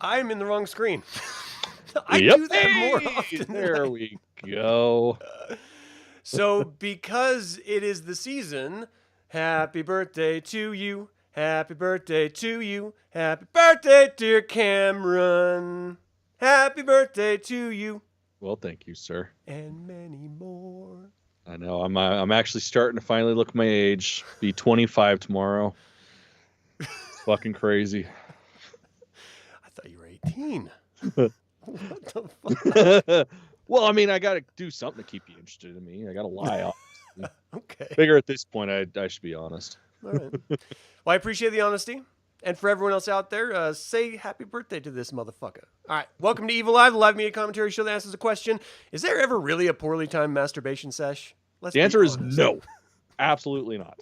I'm in the wrong screen. I do that more often. There we go. So because it is the season, happy birthday to you. Happy birthday to you. Happy birthday, dear Cameron. Happy birthday to you. Well, thank you, sir. And many more. I know. I'm actually starting to finally look my age. Be 25 tomorrow. It's fucking crazy. I thought you were 18. What the fuck? Well, I mean, I got to do something to keep you interested in me. I got to lie. Okay. Figure at this point, I should be honest. All right. Well, I appreciate the honesty. And for everyone else out there, say happy birthday to this motherfucker. All right. Welcome to Evilive, the live media commentary show that answers a question. Is there ever really a poorly timed masturbation sesh? The answer is no. Absolutely not.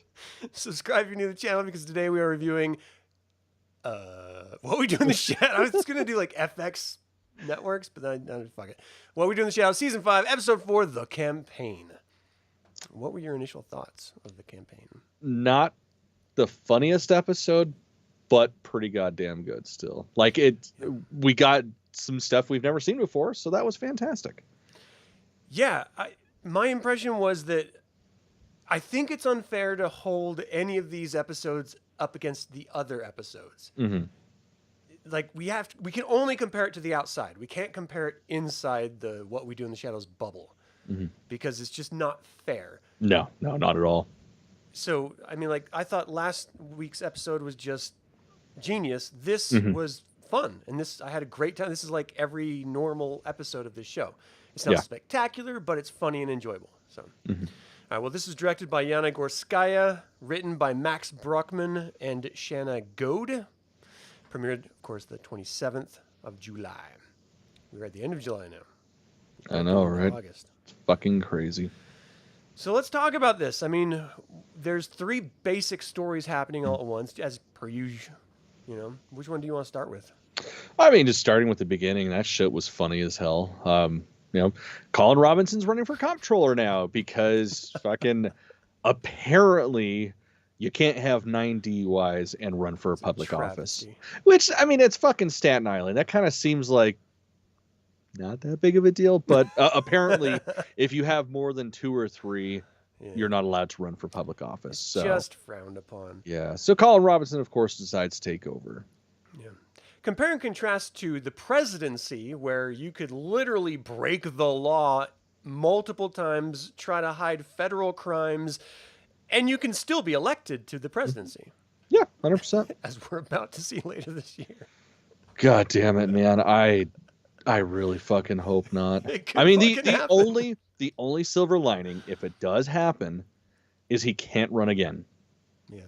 Subscribe if you're new to the channel, because today we are reviewing What We Do in the Shadows. I was just going to do like FX networks, but then fuck it. What We Do in the Shadows, Season 5, Episode 4, The Campaign. What were your initial thoughts of the campaign? Not the funniest episode, but pretty goddamn good still. Like we got some stuff we've never seen before, so that was fantastic. Yeah, my impression was that I think it's unfair to hold any of these episodes up against the other episodes. Mm-hmm. Like we can only compare it to the outside. We can't compare it inside the What We Do in the Shadows bubble, because it's just not fair. No, not at all. So, I mean, like, I thought last week's episode was just genius. This was fun, and I had a great time. This is like every normal episode of this show. It's not spectacular, but it's funny and enjoyable. So, all right, well, this is directed by Yana Gorskaya, written by Max Brockman and Shanna Goad. Premiered, of course, the 27th of July. We're at the end of July now. I know, right? August. It's fucking crazy. So let's talk about this. I mean, there's 3 basic stories happening all at once, as per usual. You know, which one do you want to start with? I mean, just starting with the beginning, that shit was funny as hell. You know, Colin Robinson's running for comptroller now because fucking apparently you can't have 9 DUIs and run for a public office. Which, I mean, it's fucking Staten Island. That kind of seems like not that big of a deal, but apparently if you have more than 2 or 3, you're not allowed to run for public office. So just frowned upon. Yeah. So Colin Robinson, of course, decides to take over. Yeah. Compare and contrast to the presidency, where you could literally break the law multiple times, try to hide federal crimes, and you can still be elected to the presidency. Yeah, 100%. As we're about to see later this year. God damn it, man. I really fucking hope not. I mean, the only silver lining, if it does happen, is he can't run again. Yeah.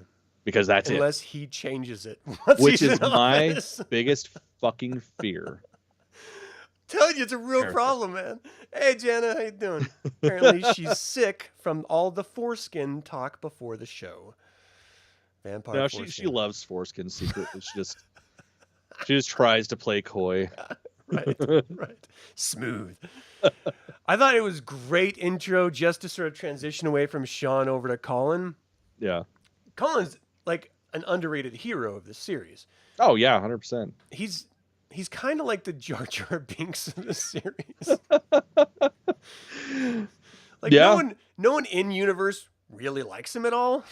Because that's Unless he changes it. Which is my biggest fucking fear. Telling you, it's a real problem, man. Hey, Jana, how you doing? Apparently, she's sick from all the foreskin talk before the show. Vampire. No, foreskin. she loves foreskin secretly. She just tries to play coy. Right. Smooth. I thought it was great intro just to sort of transition away from Sean over to Colin. Yeah. Colin's like an underrated hero of this series. Oh yeah, 100%. He's kind of like the Jar Jar Binks of the series. Like no one in universe really likes him at all.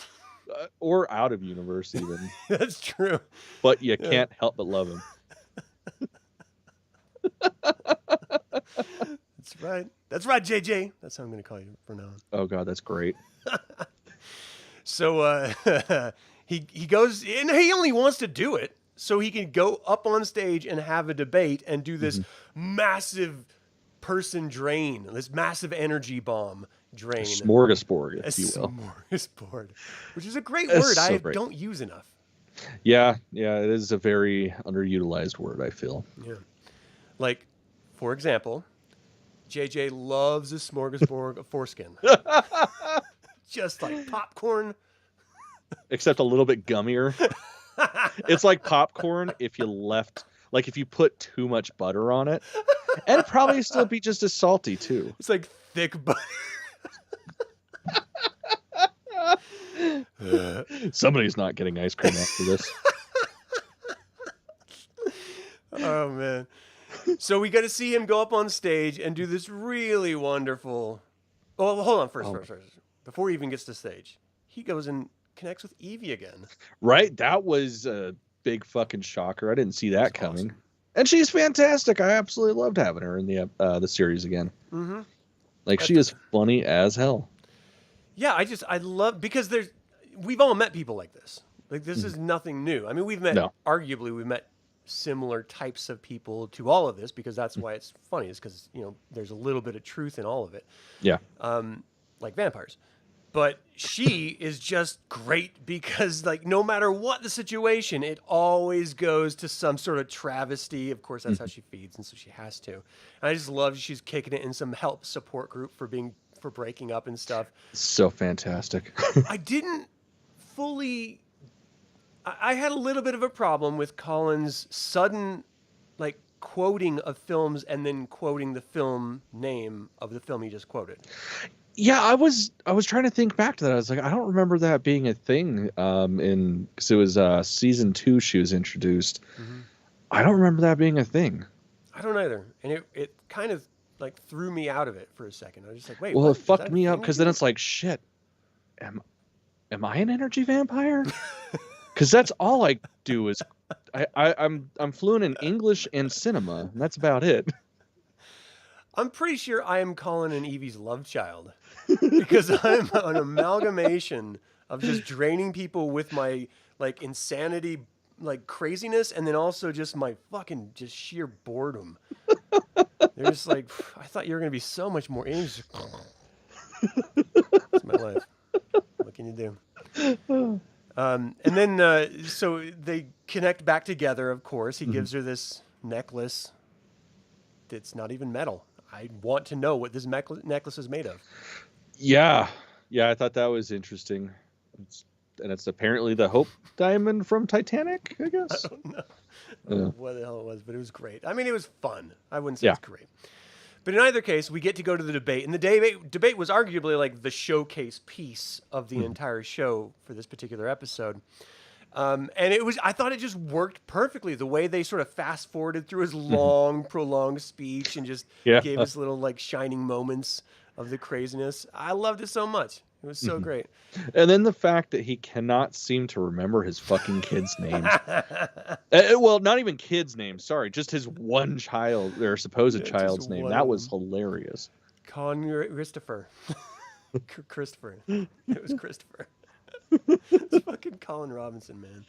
Or out of universe even. That's true. But you can't help but love him. That's right, JJ. That's how I'm going to call you from now on. Oh God, that's great. So he goes, and he only wants to do it so he can go up on stage and have a debate and do this massive person drain, this massive energy bomb drain. A smorgasbord, if you will. Smorgasbord, which is a great word I don't use enough. Yeah, it is a very underutilized word, I feel. Yeah. Like, for example, JJ loves a smorgasbord of foreskin. Just like popcorn. Except a little bit gummier. It's like popcorn if you put too much butter on it. And it'd probably still be just as salty, too. It's like thick butter. Somebody's not getting ice cream after this. Oh man. So we got to see him go up on stage and do this really wonderful. Oh, hold on first. Before he even gets to stage, he goes and connects with Evie again. Right? That was a big fucking shocker. I didn't see that coming. Awesome. And she's fantastic. I absolutely loved having her in the series again. Mm-hmm. Like, she is funny as hell. Yeah, I love, because we've all met people like this. Like, this is nothing new. I mean, we've met similar types of people to all of this, because that's why it's funny, is because, there's a little bit of truth in all of it. Yeah. Like vampires. But she is just great because, like, no matter what the situation, it always goes to some sort of travesty. Of course, that's how she feeds, and so she has to. And I just love she's kicking it in some help support group for breaking up and stuff. So fantastic. I didn't fully... I had a little bit of a problem with Colin's sudden, like, quoting of films and then quoting the film name of the film he just quoted. Yeah, I was trying to think back to that. I was like, I don't remember that being a thing because it was season 2 she was introduced. Mm-hmm. I don't remember that being a thing. I don't either. And it kind of like threw me out of it for a second. I was just like, wait, well, what? It fucked me up, because then it's like, shit, am I an energy vampire? Because that's all I do is I'm fluent in English and cinema, and that's about it. I'm pretty sure I am Colin and Evie's love child, because I'm an amalgamation of just draining people with my, like, insanity, like, craziness, and then also just my fucking just sheer boredom. They're just like, I thought you were going to be so much more interesting. It's my life. What can you do? And then, so they connect back together, of course. He gives her this necklace that's not even metal. I want to know what this necklace is made of. Yeah, I thought that was interesting. It's apparently the Hope Diamond from Titanic, I guess. I don't know what the hell it was, but it was great. I mean, it was fun. I wouldn't say it's great. But in either case, we get to go to the debate. And the debate was arguably like the showcase piece of the entire show for this particular episode. And I thought it just worked perfectly. The way they sort of fast forwarded through his long, prolonged speech and just gave us little, like, shining moments of the craziness. I loved it so much. It was so great. And then the fact that he cannot seem to remember his fucking kids' names. Well, not even kids' names. Sorry, just his one child, or supposed child's name. That was hilarious. Christopher. Christopher. It was Christopher. It's fucking Colin Robinson, man.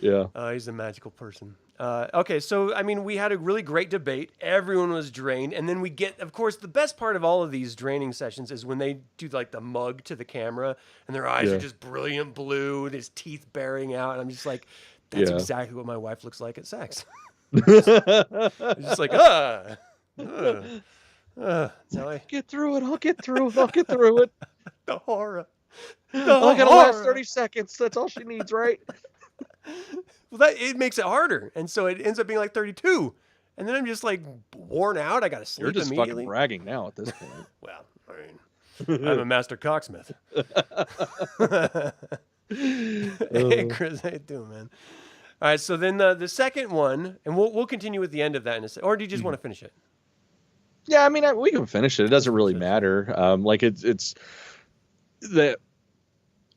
Yeah. He's a magical person. Okay, so, I mean, we had a really great debate. Everyone was drained. And then we get, of course, the best part of all of these draining sessions is when they do, like, the mug to the camera and their eyes are just brilliant blue, his teeth bearing out. And I'm just like, that's exactly what my wife looks like at sex. It's just like, get through it. I'll get through it. The horror. I gotta last 30 seconds. That's all she needs, right? Well, it makes it harder, and so it ends up being like 32, and then I'm just like worn out. I gotta sleep You're just immediately. fucking bragging now at this point. Well, I mean, I'm a master cocksmith. Hey, Chris, how you doing, man? All right, so then the second one, and we'll continue with the end of that in a second. Or do you just want to finish it? Yeah, I mean, we can finish it. It doesn't really matter. Like it's that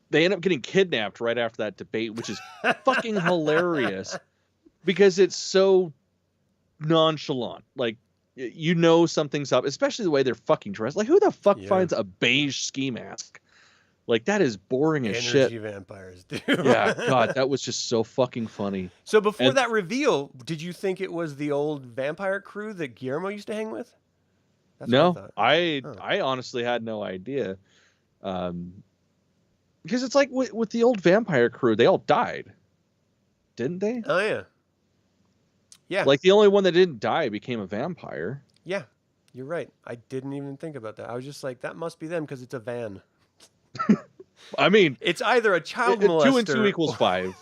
they end up getting kidnapped right after that debate, which is fucking hilarious because it's so nonchalant. Like, something's up, especially the way they're fucking dressed. Like, who the fuck finds a beige ski mask? Like, that is boring as shit. Energy vampires, dude. Yeah, God, that was just so fucking funny. So before that reveal, did you think it was the old vampire crew that Guillermo used to hang with? That's no, I honestly had no idea. Because it's like with the old vampire crew, they all died, didn't they? Oh yeah, yeah. Like the only one that didn't die became a vampire. Yeah, you're right. I didn't even think about that. I was just like, that must be them because it's a van. I mean, it's either a child molester. 2 and 2 equals 5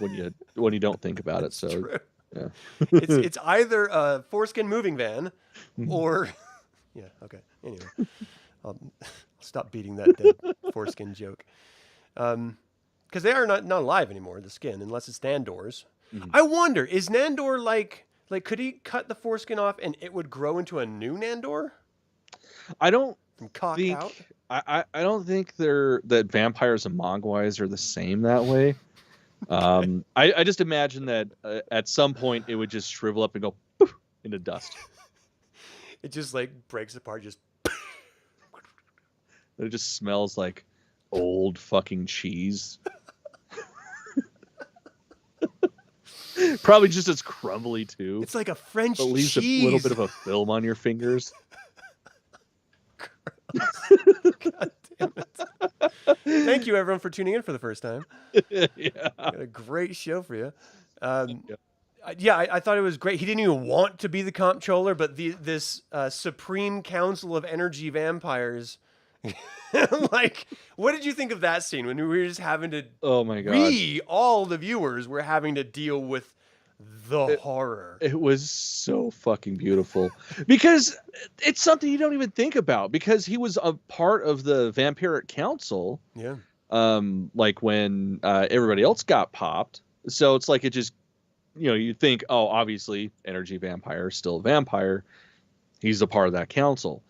when you don't think about it. So true. Yeah, it's either a foreskin moving van, or yeah. Okay. Anyway, I'll stop beating that dead foreskin joke. Because they are not alive anymore, the skin, unless it's Nandor's. Mm-hmm. I wonder, is Nandor like Like, could he cut the foreskin off and it would grow into a new Nandor? I don't From cock think out? I don't think that vampires and Mogwais are the same that way. I just imagine that at some point it would just shrivel up and go poof, into dust. It just like breaks apart, just It just smells like old fucking cheese. Probably just as crumbly too. it's like a French It leaves cheese. a little bit of a film on your fingers. God damn it. Thank you, everyone, for tuning in for the first time. Yeah. Got a great show for you. Yeah. I thought it was great. He didn't even want to be the comptroller, but this Supreme Council of Energy Vampires. Like, what did you think of that scene when we were just having to? Oh my god! We, all the viewers, were having to deal with the horror. It was so fucking beautiful because it's something you don't even think about because he was a part of the Vampiric Council. Yeah. Like when everybody else got popped. So it's like it just, you think, oh, obviously, energy vampire, still a vampire. He's a part of that council.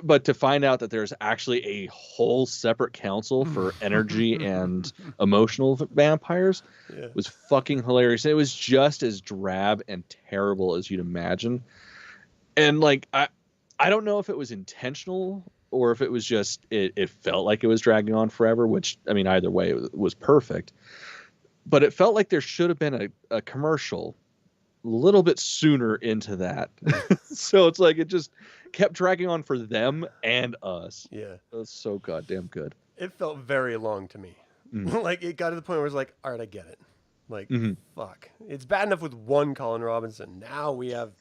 But to find out that there's actually a whole separate council for energy and emotional vampires was fucking hilarious. It was just as drab and terrible as you'd imagine. And like, I don't know if it was intentional or if it was just, it felt like it was dragging on forever, which, I mean, either way, it was perfect. But it felt like there should have been a commercial a little bit sooner into that. So it's like it just kept dragging on for them and us. Yeah. It was so goddamn good. It felt very long to me. Like, it got to the point where it was like, all right, I get it. Like, fuck. It's bad enough with one Colin Robinson. Now we have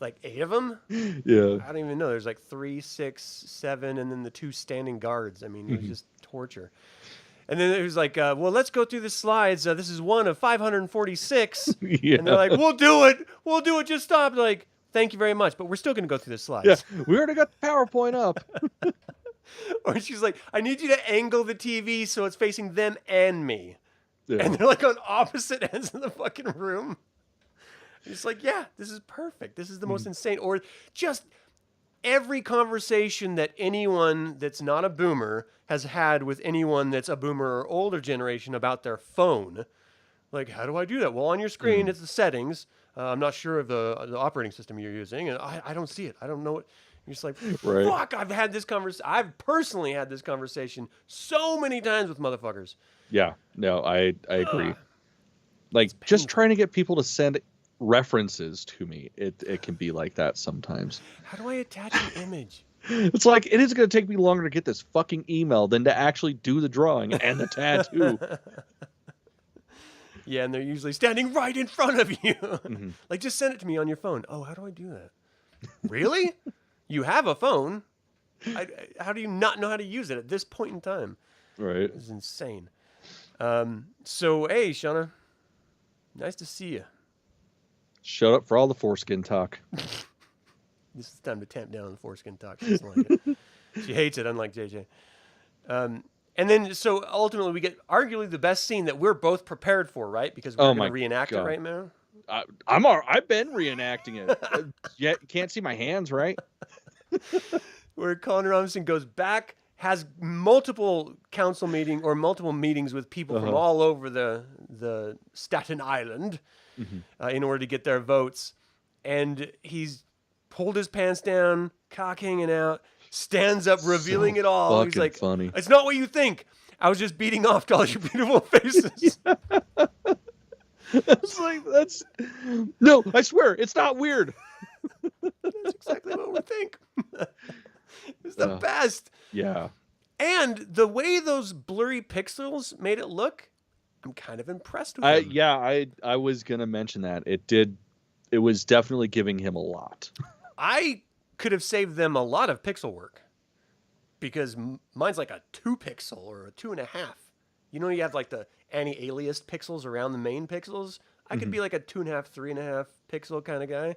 like 8 of them. Yeah. I don't even know. There's like 3, 6, 7, and then the 2 standing guards. I mean, it was just torture. And then it was like, well, let's go through the slides. This is one of 546. Yeah. And they're like, we'll do it. We'll do it. Just stop. Like, thank you very much. But we're still going to go through the slides. Yeah. We already got the PowerPoint up. Or she's like, I need you to angle the TV so it's facing them and me. Yeah. And they're like on opposite ends of the fucking room. It's like, yeah, this is perfect. This is the most insane. Or just every conversation that anyone that's not a boomer has had with anyone that's a boomer or older generation about their phone. Like, how do I do that? Well, on your screen, it's the settings. I'm not sure of the operating system you're using. And I don't see it. I don't know what. You're just like, Right. fuck, I've personally had this conversation so many times with motherfuckers. Yeah. No, I agree. Like, just trying to get people to send references to me, it can be like that sometimes. How do I attach an image? It's like, it is going to take me longer to get this fucking email than to actually do the drawing and the tattoo. Yeah, and they're usually standing right in front of you. Like, just send it to me on your phone. Oh, how do I do that? Really? You have a phone. How do you not know how to use it at this point in time? Right. It's insane. So, hey, Shauna, nice to see you. Shut up for all the foreskin talk. This is time to tamp down the foreskin talk. She doesn't like it. She hates it, unlike JJ. And then, so ultimately, we get arguably the best scene that we're both prepared for, right? Because we're going to reenact it right now. I've been reenacting it. Yet can't see my hands, right? Where Colin Robinson goes back, has multiple council meetings or multiple meetings with people from all over the Staten Island in order to get their votes, and he's pulled his pants down, cock hanging out, stands up, revealing it all. He's like, funny. It's not what you think. I was just beating off to all your beautiful faces. It's like, no, I swear, it's not weird. That's exactly what we think. It's the best. Yeah. And the way those blurry pixels made it look, I'm kind of impressed with him. Yeah, I was going to mention that. It was definitely giving him a lot. I could have saved them a lot of pixel work because mine's like a 2 pixel or a 2.5. You know, you have like the anti-aliased pixels around the main pixels. I could be like a 2.5, 3.5 pixel kind of guy.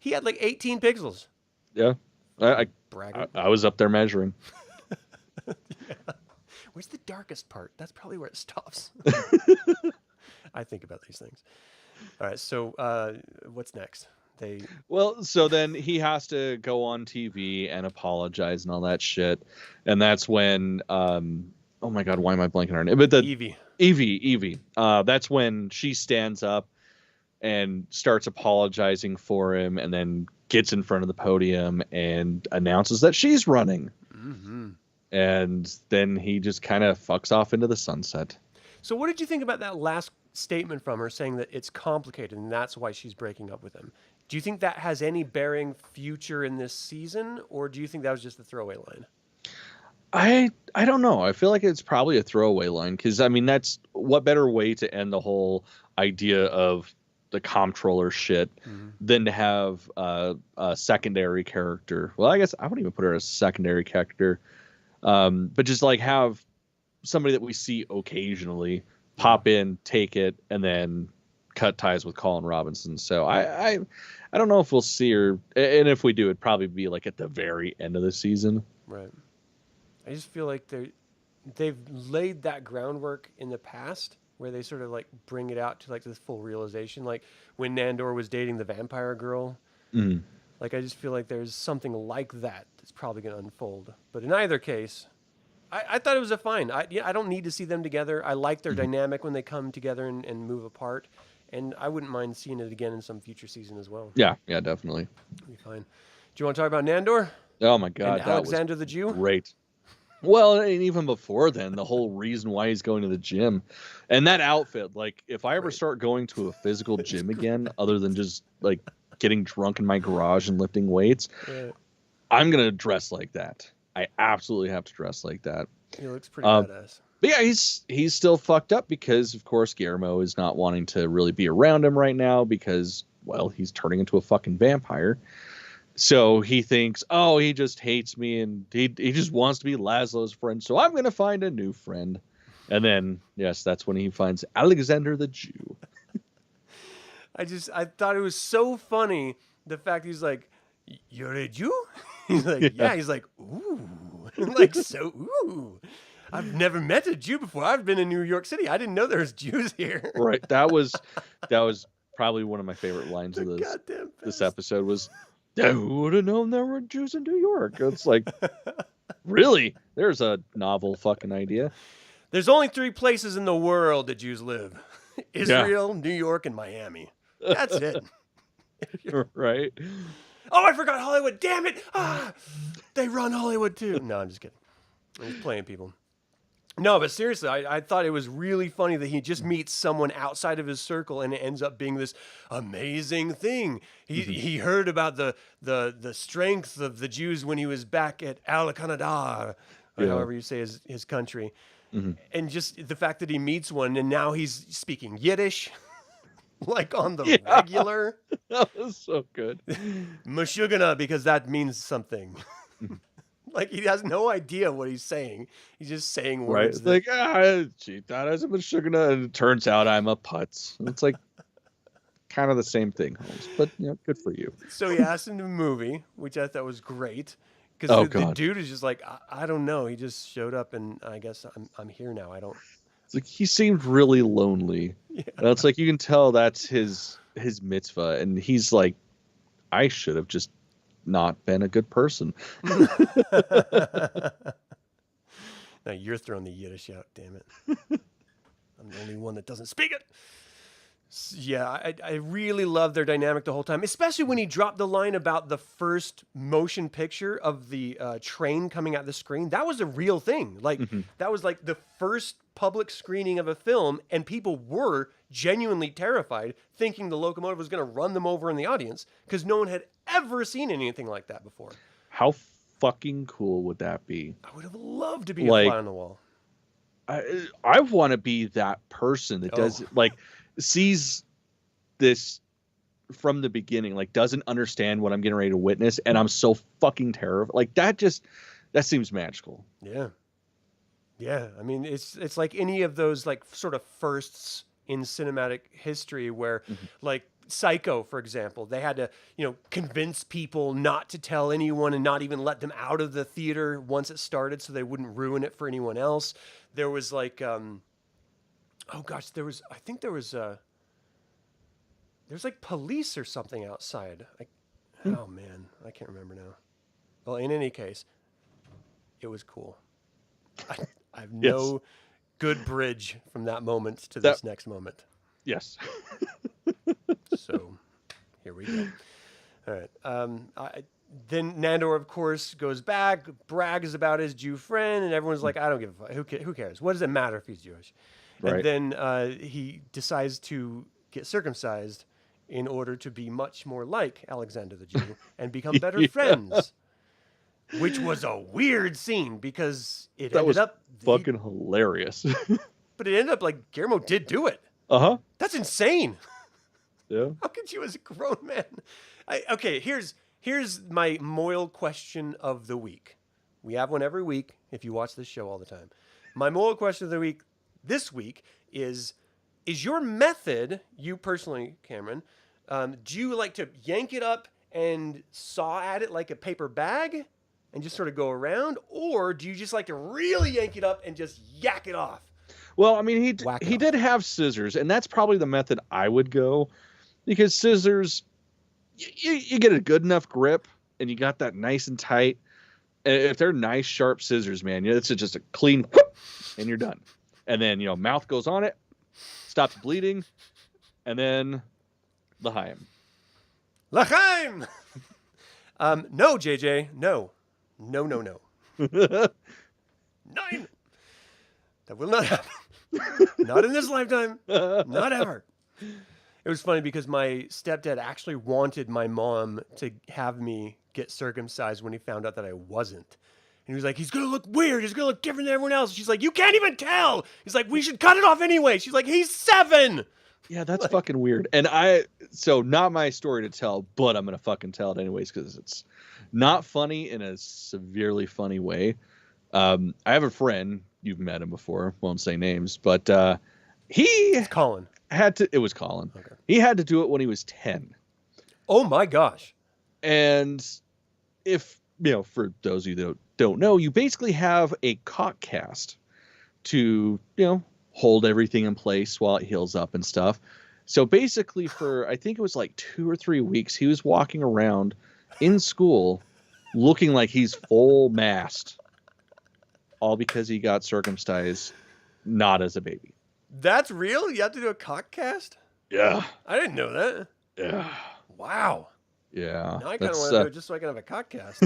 He had like 18 pixels. Yeah. I was up there measuring. Yeah. Where's the darkest part? That's probably where it stops. I think about these things. All right. So what's next? Well, so then he has to go on TV and apologize and all that shit, and that's when oh my god, why am I blanking on her name? But the Evie. Evie. That's when she stands up and starts apologizing for him, and then gets in front of the podium and announces that she's running. Mm-hmm. And then he just kind of fucks off into the sunset. So what did you think about that last statement from her saying that it's complicated and that's why she's breaking up with him? Do you think that has any bearing future in this season, or do you think that was just a throwaway line? I don't know. I feel like it's probably a throwaway line because, I mean, that's what better way to end the whole idea of the comptroller shit than to have a secondary character. Well, I guess I wouldn't even put her as a secondary character, but just like have somebody that we see occasionally pop in, take it, and then cut ties with Colin Robinson. So I don't know if we'll see her, and if we do, it'd probably be like at the very end of the season. Right. I just feel like they've laid that groundwork in the past where they sort of like bring it out to like this full realization. Like when Nandor was dating the vampire girl. Like I just feel like there's something like that that's probably going to unfold. But in either case, I thought it was a fine. I don't need to see them together. I like their dynamic when they come together and move apart. And I wouldn't mind seeing it again in some future season as well. Yeah, definitely. It'd be fine. Do you want to talk about Nandor? Oh my god, and that Alexander was the Jew? Great. Well, and even before then, the whole reason why he's going to the gym and that outfit, like if I ever start going to a physical gym again, other than just like getting drunk in my garage and lifting weights, I'm going to dress like that. I absolutely have to dress like that. He looks pretty badass. But yeah, he's still fucked up because, of course, Guillermo is not wanting to really be around him right now because, well, he's turning into a fucking vampire. So he thinks, oh, he just hates me and he just wants to be Laszlo's friend. So I'm going to find a new friend. And then, yes, that's when he finds Alexander the Jew. I thought it was so funny. The fact he's like, you're a Jew? He's like, yeah. He's like, ooh. Like, so, ooh. I've never met a Jew before. I've been in New York City. I didn't know there was Jews here. Right. That was probably one of my favorite lines of this episode was, who would have known there were Jews in New York? It's like, really? There's a novel fucking idea. There's only 3 places in the world that Jews live. Israel, New York, and Miami. That's it. Right. Oh, I forgot Hollywood. Damn it. They run Hollywood too. No, I'm just kidding. I'm just playing people. No, but seriously, I thought it was really funny that he just meets someone outside of his circle and it ends up being this amazing thing. He heard about the strength of the Jews when he was back at Al-Qanadar, or however you say his country. And just the fact that he meets one and now he's speaking Yiddish, like on the regular. That was so good. Mashugana, because that means something. Like he has no idea what he's saying. He's just saying words. Right. Like, she thought I was a Mashugana, and it turns out I'm a putz. It's like kind of the same thing, Holmes. But good for you. So he asked him to movie, which I thought was great. Because the dude is just like, I don't know. He just showed up and I guess I'm here now. I don't. It's like he seemed really lonely. Yeah. And it's like you can tell that's his mitzvah. And he's like, I should have just not been a good person. Now you're throwing the Yiddish out, damn it. I'm the only one that doesn't speak it. Yeah, I really love their dynamic the whole time, especially when he dropped the line about the first motion picture of the train coming out the screen. That was a real thing. Like that was like the first public screening of a film, and people were genuinely terrified, thinking the locomotive was going to run them over in the audience because no one had ever seen anything like that before. How fucking cool would that be? I would have loved to be a fly on the wall. I want to be that person that does like sees this from the beginning, like doesn't understand what I'm getting ready to witness, and I'm so fucking terrified. Like that seems magical. Yeah. I mean, it's like any of those like sort of firsts in cinematic history where like Psycho, for example, they had to, convince people not to tell anyone and not even let them out of the theater once it started so they wouldn't ruin it for anyone else. There was like, I think there was there's like police or something outside. Oh man, I can't remember now. Well, in any case, it was cool. I have no good bridge from that moment to this next moment. Yes. So here we go. All right. Then Nandor, of course, goes back, brags about his Jew friend, and everyone's like, I don't give a fuck. Who cares? What does it matter if he's Jewish? Right. And then he decides to get circumcised in order to be much more like Alexander the Jew and become better friends. Which was a weird scene because it ended up fucking hilarious. But it ended up like Guillermo did do it. Uh-huh. That's insane. Yeah. How could you as a grown man? Okay, here's my moral question of the week. We have one every week if you watch this show all the time. My moral question of the week this week is your method, you personally, Cameron, do you like to yank it up and saw at it like a paper bag and just sort of go around? Or do you just like to really yank it up and just yak it off? Well, I mean, he did have scissors, and that's probably the method I would go, because scissors, you get a good enough grip, and you got that nice and tight. And if they're nice, sharp scissors, man, it's just a clean whoop, and you're done. And then, mouth goes on it, stops bleeding, and then l'chaim. L'chaim! No, JJ, no. No. 9. That will not happen. Not in this lifetime. Not ever. It was funny because my stepdad actually wanted my mom to have me get circumcised when he found out that I wasn't. And he was like, he's going to look weird. He's going to look different than everyone else. She's like, you can't even tell. He's like, we should cut it off anyway. She's like, he's 7. Yeah, that's fucking weird. And so not my story to tell, but I'm going to fucking tell it anyways because it's not funny in a severely funny way. I have a friend, you've met him before, won't say names, but it's Colin. It was Colin. Okay. He had to do it when he was 10. Oh my gosh. And if, for those of you that don't know, you basically have a cock cast to, hold everything in place while it heals up and stuff. So basically for, I think it was like 2 or 3 weeks, he was walking around in school looking like he's full mast, all because he got circumcised, not as a baby. That's real? You have to do a cock cast? Yeah. I didn't know that. Yeah. Wow. Yeah. Now I kind of want to do it just so I can have a cock cast.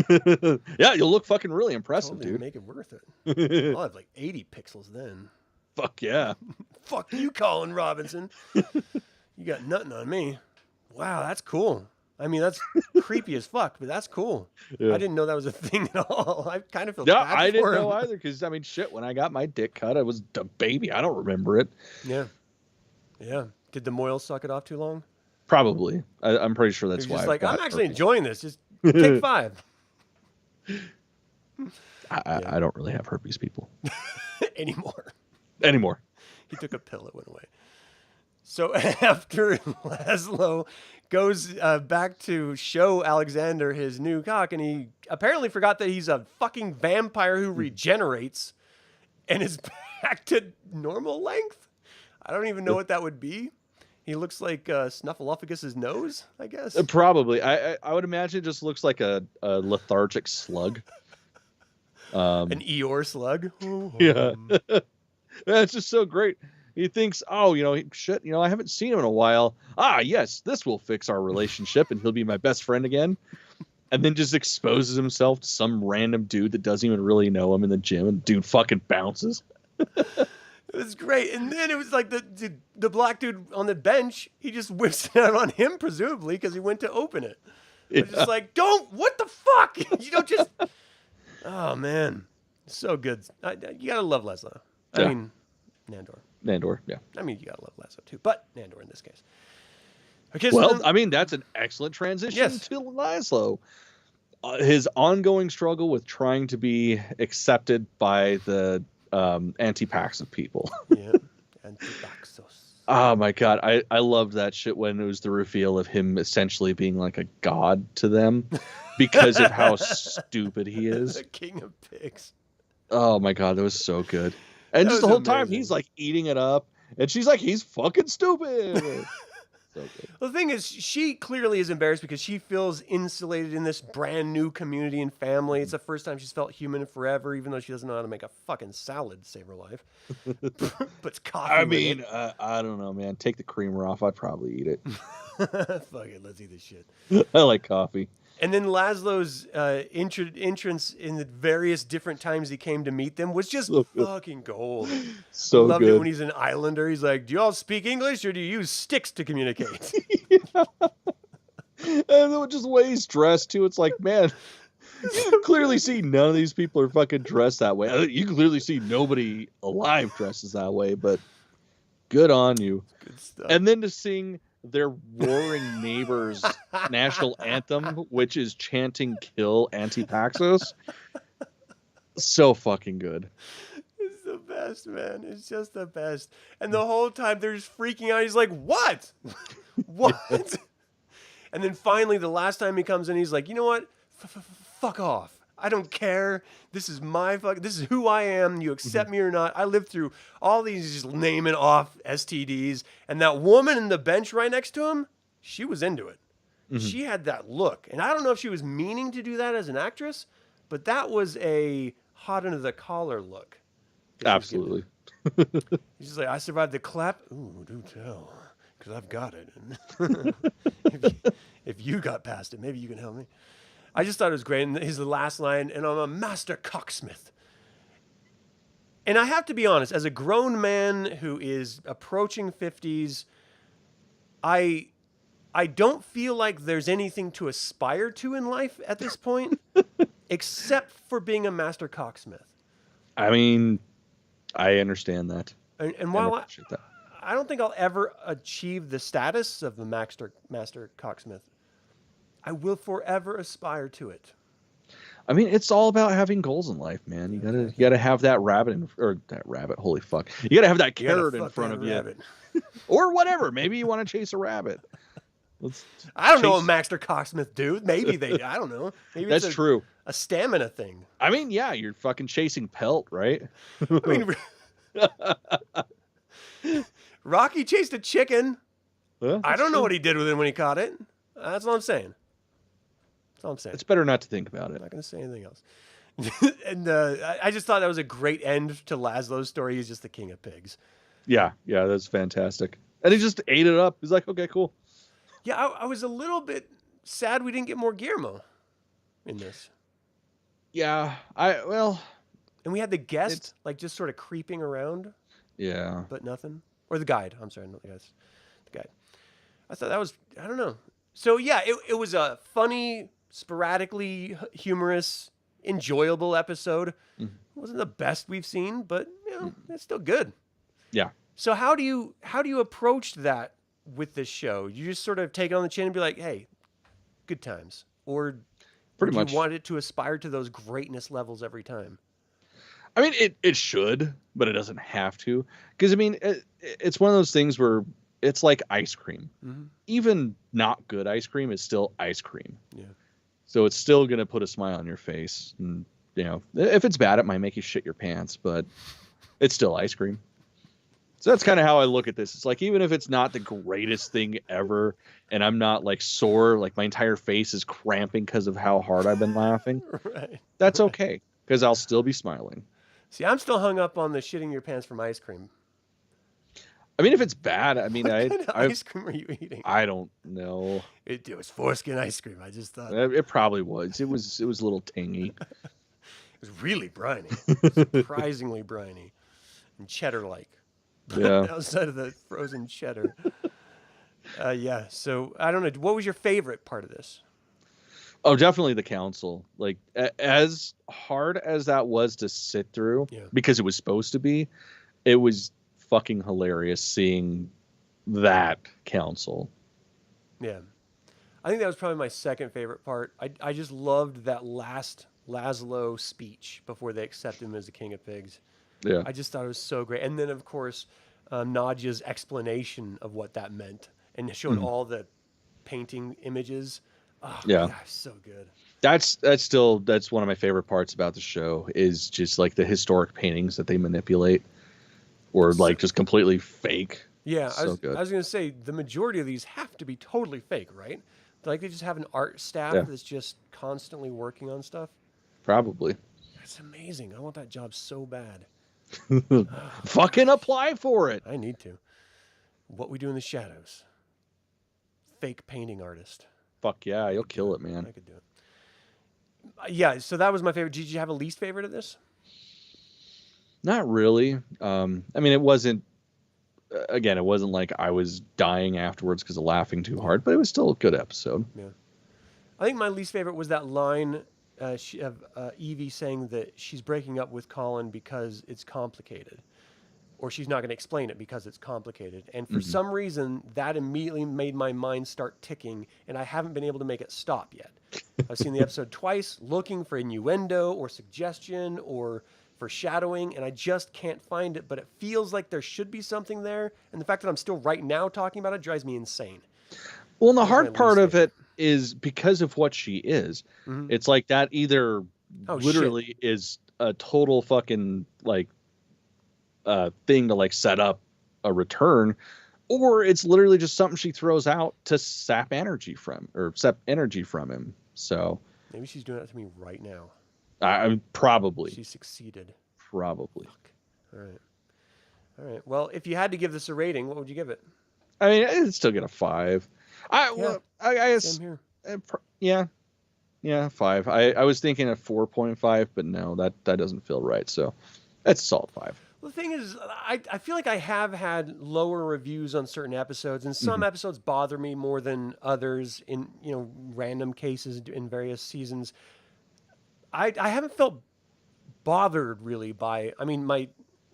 Yeah, you'll look fucking really impressive, dude. Make it worth it. I'll have like 80 pixels then. Fuck yeah. Fuck you, Colin Robinson. You got nothing on me. Wow, that's cool. I mean, that's creepy as fuck, but that's cool. Yeah. I didn't know that was a thing at all. I kind of feel bad for I didn't him. know either, because, I mean, shit, when I got my dick cut, I was a baby. I don't remember it. Yeah. Yeah. Did the moil suck it off too long? Probably. I'm pretty sure that's why. Just like, I'm actually enjoying this. Just take 5. I don't really have herpes, people. Anymore. He took a pill, it went away. So after Laszlo goes back to show Alexander his new cock, and he apparently forgot that he's a fucking vampire who regenerates and is back to normal length. I don't even know what that would be. He looks like Snuffleupagus' nose, I guess. Probably. I would imagine it just looks like a lethargic slug. An Eeyore slug. Yeah. That's just so great. He thinks, shit, I haven't seen him in a while. Ah, yes, this will fix our relationship and he'll be my best friend again. And then just exposes himself to some random dude that doesn't even really know him in the gym, and dude fucking bounces. It was great. And then it was like the black dude on the bench, he just whips it out on him, presumably, because he went to open it. Yeah. Just like, what the fuck? You don't just... Oh, man. So good. You gotta love Laszlo. I mean, Nandor, yeah. I mean, you gotta love Laszlo too, but Nandor in this case. Okay, so I mean, that's an excellent transition to Laszlo. His ongoing struggle with trying to be accepted by the anti-Paxos people. Yeah, anti-Paxos. Oh my god, I loved that shit when it was the reveal of him essentially being like a god to them because of how stupid he is. The king of pigs. Oh my god, that was so good. And just the whole time he's like eating it up, and she's like, he's fucking stupid. So good. Well, the thing is, she clearly is embarrassed because she feels insulated in this brand new community and family. It's the first time she's felt human forever, even though she doesn't know how to make a fucking salad to save her life. Puts coffee I with mean, it. I don't know, man. Take the creamer off. I'd probably eat it. Fuck it, let's eat this shit. I like coffee. And then Laszlo's entrance in the various different times he came to meet them was just fucking gold. So Loved good. it when he's an islander. He's like, do you all speak English or do you use sticks to communicate? And just the way he's dressed, too. It's like, man, you can clearly see none of these people are fucking dressed that way. You can clearly see nobody alive dresses that way, but good on you. Good stuff. And then to sing their warring neighbors' national anthem, which is chanting "Kill Anti-Paxos." So fucking good. It's the best, man. It's just the best. And the whole time they're just freaking out. He's like, what? What? And then finally, the last time he comes in, he's like, you know what? Fuck off. I don't care. This is my this is who I am. You accept me or not. I lived through all these just naming off STDs. And that woman in the bench right next to him, she was into it. She had that look. And I don't know if she was meaning to do that as an actress, but that was a hot under the collar look. Absolutely. He's just like, I survived the clap. Ooh, do tell. Because I've got it. if you got past it, maybe you can help me. I just thought it was great. And his last line, and I'm a master cocksmith. And I have to be honest, as a grown man who is approaching 50s, I don't feel like there's anything to aspire to in life at this point, except for being a master cocksmith. I mean, I understand that. And while I don't think I'll ever achieve the status of the master cocksmith, I will forever aspire to it. I mean, it's all about having goals in life, man. You gotta have that rabbit holy fuck. You gotta have that carrot in front of you. Or whatever. Maybe you want to chase a rabbit. I don't know what master cocksmith do. Maybe they, I don't know. Maybe that's true. A stamina thing. I mean, yeah, you're fucking chasing pelt, right? I mean, Rocky chased a chicken. I don't know what he did with it when he caught it. That's all I'm saying. That's all I'm saying. It's better not to think about it. I'm not going to say anything else. And I just thought that was a great end to Laszlo's story. He's just the king of pigs. Yeah, that's fantastic. And he just ate it up. He's like, okay, cool. Yeah, I was a little bit sad we didn't get more Guillermo in this. Yeah, and we had the guest just sort of creeping around. Yeah. But nothing. Or the guide. I'm sorry, not the guys. The guide. I thought that was, I don't know. So yeah, it was a funny, sporadically humorous, enjoyable episode. It wasn't the best we've seen, but it's still good. Yeah. So how do you approach that with this show? You just sort of take it on the chin and be like, hey, good times. Or pretty much you want it to aspire to those greatness levels every time? I mean, it should, but it doesn't have to. Because, I mean, it's one of those things where it's like ice cream. Mm-hmm. Even not good ice cream is still ice cream. Yeah. So it's still going to put a smile on your face. And, if it's bad, it might make you shit your pants, but it's still ice cream. So that's kind of how I look at this. It's like, even if it's not the greatest thing ever, and I'm not like sore, like my entire face is cramping because of how hard I've been laughing, right. That's okay, because I'll still be smiling. See, I'm still hung up on the shitting your pants from ice cream. I mean, if it's bad, I mean, what kind of ice cream are you eating? I don't know. It was foreskin ice cream. I just thought it probably was. It was a little tangy. It was really briny, surprisingly briny, and cheddar-like. Yeah. Outside of the frozen cheddar. Yeah. So I don't know. What was your favorite part of this? Oh, definitely the council. Like, as hard as that was to sit through, because it was supposed to be, it was fucking hilarious seeing that council. Yeah. I think that was probably my second favorite part. I just loved that last Laszlo speech before they accept him as the king of pigs. Yeah. I just thought it was so great. And then, of course, Nadja's explanation of what that meant and showing all the painting images. Oh, yeah. God, so good. That's one of my favorite parts about the show is just like the historic paintings that they manipulate or like just completely fake. Yeah, So good. I was going to say the majority of these have to be totally fake, right? Like they just have an art staff that's just constantly working on stuff. Probably. That's amazing. I want that job so bad. Fucking apply for it. I need to. What We Do in the Shadows. Fake painting artist. Fuck yeah, you'll kill it, man. I could do it. Yeah, so that was my favorite. Did you have a least favorite of this? Not really. I mean, it wasn't. Again, it wasn't like I was dying afterwards because of laughing too hard, but it was still a good episode. Yeah. I think my least favorite was that line of Evie saying that she's breaking up with Colin because it's complicated. Or she's not going to explain it because it's complicated. And for some reason, that immediately made my mind start ticking, and I haven't been able to make it stop yet. I've seen the episode twice, looking for innuendo or suggestion or foreshadowing, and I just can't find it, but it feels like there should be something there. And the fact that I'm still right now talking about it drives me insane. Well, and the hard part of it is because of what she is. It's like that either literally is a total fucking like thing to like set up a return, or it's literally just something she throws out to sap energy from him. So maybe she's doing that to me right now. Probably. She succeeded. Probably. Fuck. All right. Well, if you had to give this a rating, what would you give it? I mean, I'd still get a 5. I guess. Same here. Yeah, 5. I was thinking a 4.5, but no, that doesn't feel right. So that's a solid 5. Well, the thing is, I feel like I have had lower reviews on certain episodes, and some episodes bother me more than others in random cases in various seasons. I haven't felt bothered really by. I mean, my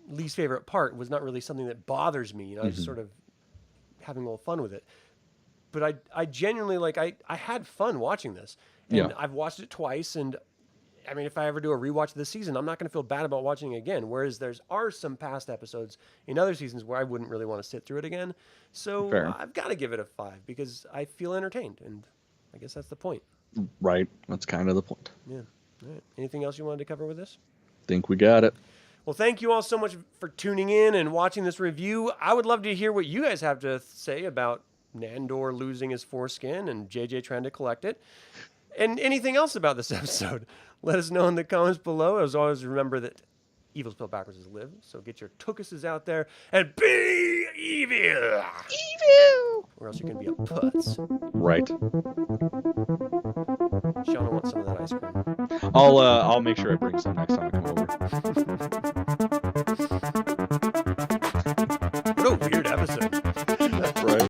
least favorite part was not really something that bothers me. I was just sort of having a little fun with it. But I genuinely I had fun watching this, and I've watched it twice, and I mean, if I ever do a rewatch of this season, I'm not going to feel bad about watching it again. Whereas there are some past episodes in other seasons where I wouldn't really want to sit through it again. So I've got to give it a 5 because I feel entertained, and I guess that's the point. Right. That's kind of the point. Yeah. All right. Anything else you wanted to cover with this? Think we got it. Well, thank you all so much for tuning in and watching this review. I would love to hear what you guys have to say about Nandor losing his foreskin and JJ trying to collect it, and anything else about this episode. Let us know in the comments below. As always, remember that evil spelled backwards is live. So get your tukuses out there and be evil. Evil. Or else you're going to be a putz. Right. Shauna wants some of that ice cream. I'll make sure I bring some next time I come over.